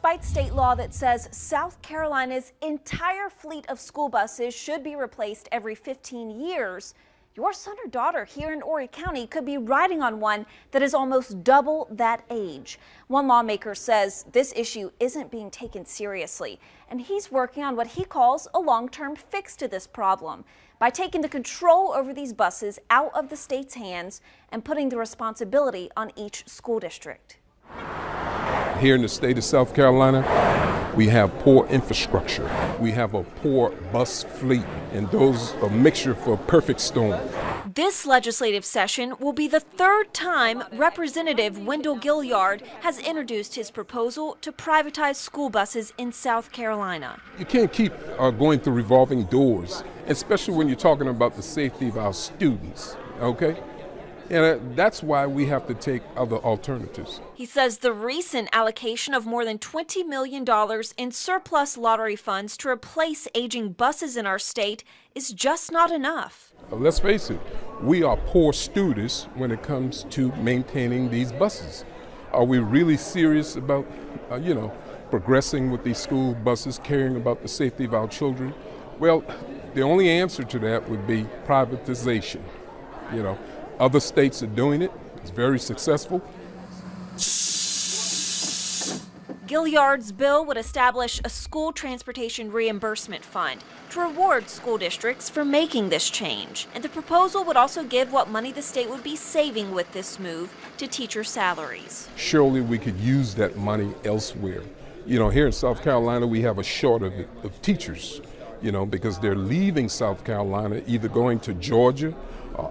Despite state law that says South Carolina's entire fleet of school buses should be replaced every 15 years, your son or daughter here in Horry County could be riding on one that is almost double that age. One lawmaker says this issue isn't being taken seriously, and he's working on what he calls a long-term fix to this problem by taking the control over these buses out of the state's hands and putting the responsibility on each school district. Here in the state of South Carolina, we have poor infrastructure. We have a poor bus fleet, and those are a mixture for a perfect storm. This legislative session will be the third time Representative Wendell Gilliard has introduced his proposal to privatize school buses in South Carolina. You can't keep going through revolving doors, especially when you're talking about the safety of our students, okay? And that's why we have to take other alternatives. He says the recent allocation of more than $20 million in surplus lottery funds to replace aging buses in our state is just not enough. Let's face it, we are poor stewards when it comes to maintaining these buses. Are we really serious about, progressing with these school buses, caring about the safety of our children? Well, the only answer to that would be privatization. Other states are doing it. It's very successful. Gilliard's bill would establish a school transportation reimbursement fund to reward school districts for making this change. And the proposal would also give what money the state would be saving with this move to teacher salaries. Surely we could use that money elsewhere. Here in South Carolina, we have a shortage of teachers, because they're leaving South Carolina, either going to Georgia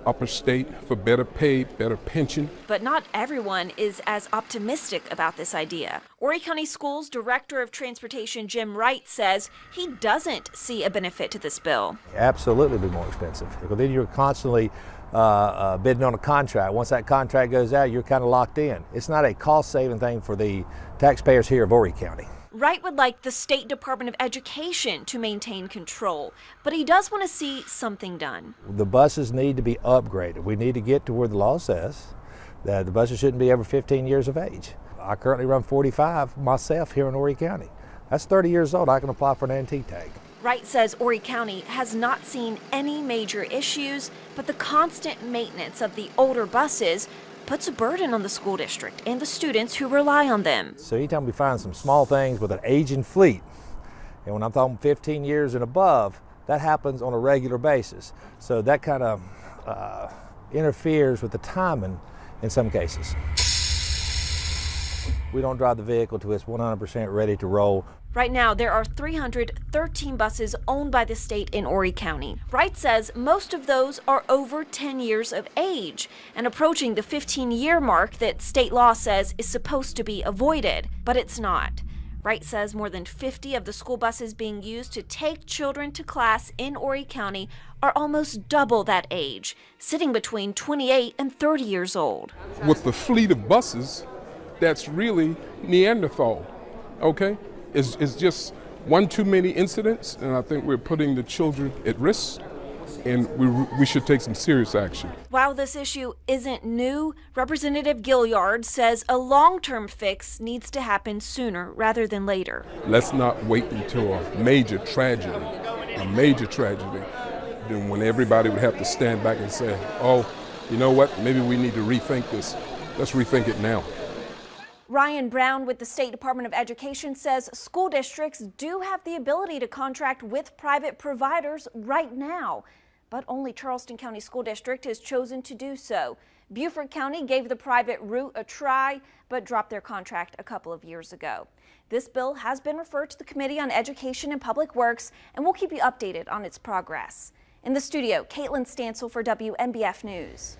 upper state for better pay, better pension. But not everyone is as optimistic about this idea. Horry County Schools Director of Transportation Jim Wright says he doesn't see a benefit to this bill. Absolutely be more expensive, because then you're constantly bidding on a contract. Once that contract goes out, you're kind of locked in. It's not a cost-saving thing for the taxpayers here of Horry County. Wright would like the State Department of Education to maintain control, but he does want to see something done. The buses need to be upgraded. We need to get to where the law says that the buses shouldn't be over 15 years of age. I currently run 45 myself here in Horry County. That's 30 years old. I can apply for an antique tag. Wright says Horry County has not seen any major issues, but the constant maintenance of the older buses puts a burden on the school district and the students who rely on them. So anytime we find some small things with an aging fleet, and when I'm talking 15 years and above, that happens on a regular basis. So that kind of interferes with the timing in some cases. We don't drive the vehicle till it's 100% ready to roll. Right now, there are 313 buses owned by the state in Horry County. Wright says most of those are over 10 years of age and approaching the 15-year mark that state law says is supposed to be avoided, but it's not. Wright says more than 50 of the school buses being used to take children to class in Horry County are almost double that age, sitting between 28 and 30 years old. With the fleet of buses, that's really Neanderthal, okay? It's just one too many incidents, and I think we're putting the children at risk, and we should take some serious action. While this issue isn't new, Representative Gilliard says a long-term fix needs to happen sooner rather than later. Let's not wait until a major tragedy, then when everybody would have to stand back and say, oh, you know what, maybe we need to rethink this. Let's rethink it now. Ryan Brown with the State Department of Education says school districts do have the ability to contract with private providers right now, but only Charleston County School District has chosen to do so. Beaufort County gave the private route a try, but dropped their contract a couple of years ago. This bill has been referred to the Committee on Education and Public Works, and we'll keep you updated on its progress. In the studio, Caitlin Stansel for WNBF News.